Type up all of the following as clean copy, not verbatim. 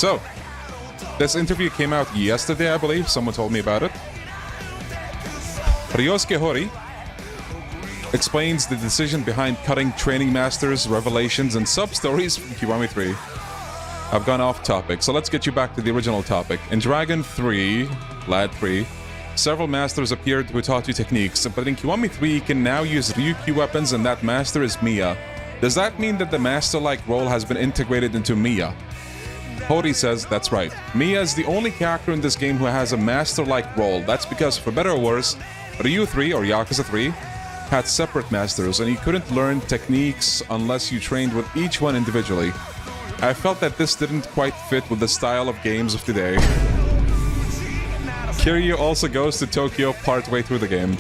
So, this interview came out yesterday, I believe. Someone told me about it. Ryosuke Hori explains the decision behind cutting Training Masters, Revelations, and Substories from Kiwami 3. I've gone off topic, so let's get you back to the original topic. In Dragon 3, Lad 3, several masters appeared who taught you techniques, but in Kiwami 3 you can now use Ryukyu weapons and that master is Miya. Does that mean that the master-like role has been integrated into Miya? Hori says that's right. Miya is the only character in this game who has a master-like role. That's because, for better or worse, Ryu 3 or Yakuza 3 had separate masters and you couldn't learn techniques unless you trained with each one individually. I felt that this didn't quite fit with the style of games of today. Kiryu also goes to Tokyo partway through the game.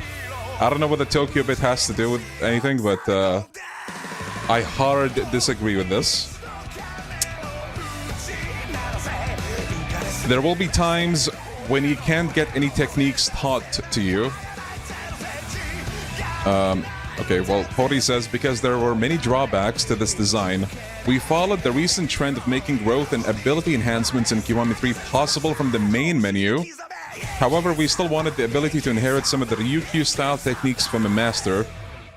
I don't know what the Tokyo bit has to do with anything, but I hard disagree with this. There will be times when you can't get any techniques taught to you. Okay, well, Hori says, because there were many drawbacks to this design, we followed the recent trend of making growth and ability enhancements in Kiwami 3 possible from the main menu. However, we still wanted the ability to inherit some of the Ryukyu-style techniques from a master,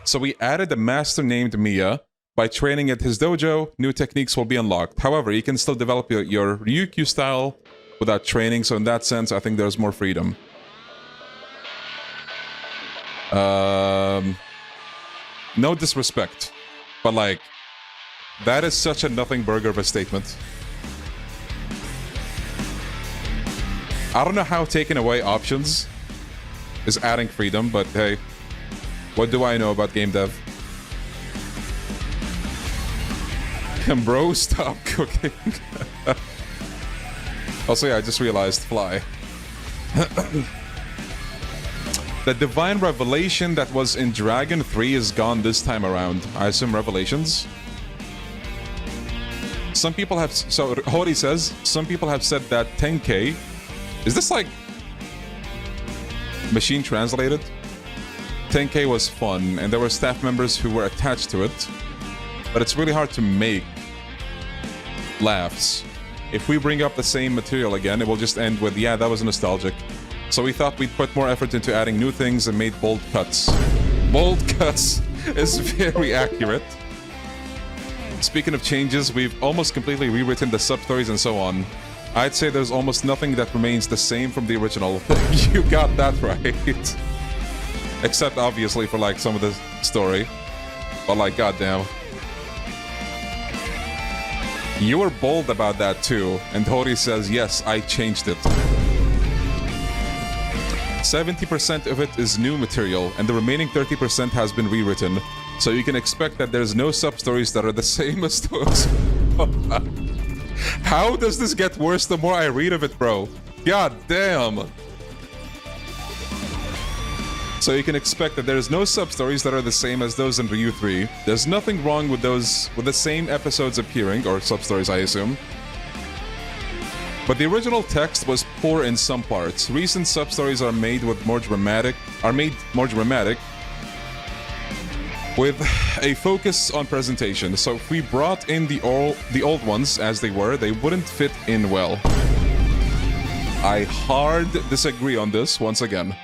so we added a master named Miya. By training at his dojo, new techniques will be unlocked. However, you can still develop your Ryukyu style without training, so in that sense, I think there's more freedom. No disrespect, but like, that is such a nothing burger of a statement. I don't know how taking away options is adding freedom, but hey, what do I know about game dev? Can bro stop cooking? Also, yeah, I just realized fly. The divine revelation that was in Dragon 3 is gone this time around. I assume Revelations. Some people have... So, Hori says, some people have said that 10K... Is this like... machine translated? 10K was fun, and there were staff members who were attached to it. But it's really hard to make laughs. If we bring up the same material again, it will just end with, yeah, that was nostalgic. So we thought we'd put more effort into adding new things and made bold cuts. Bold cuts is very accurate. Speaking of changes, we've almost completely rewritten the sub-stories and so on. I'd say there's almost nothing that remains the same from the original. You got that right. Except obviously for like some of the story. But like, goddamn. You were bold about that too, and Hori says, yes, I changed it. 70% of it is new material, and the remaining 30% has been rewritten. So you can expect that there's no sub-stories that are the same as those. How does this get worse the more I read of it, bro? God damn. So you can expect that there's no sub-stories that are the same as those in Ryu 3. There's nothing wrong with those, with the same episodes appearing, or sub-stories I assume. But the original text was poor in some parts. Recent sub-stories are made more dramatic, with a focus on presentation. So if we brought in the old ones as they were, they wouldn't fit in well. I hard disagree on this once again.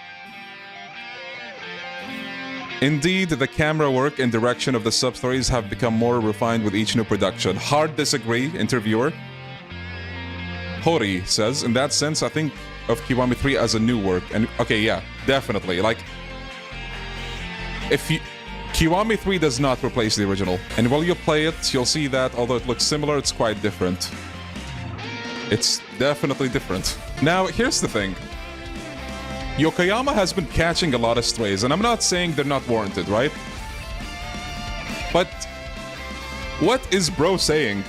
Indeed, the camera work and direction of the sub-stories have become more refined with each new production. Hard disagree, interviewer. Hori says, in that sense, I think of Kiwami 3 as a new work. And okay, yeah, definitely. Like, if you... Kiwami 3 does not replace the original. And while you play it, you'll see that, although it looks similar, it's quite different. It's definitely different. Now, here's the thing. Yokoyama has been catching a lot of strays, and I'm not saying they're not warranted, right? But what is bro saying?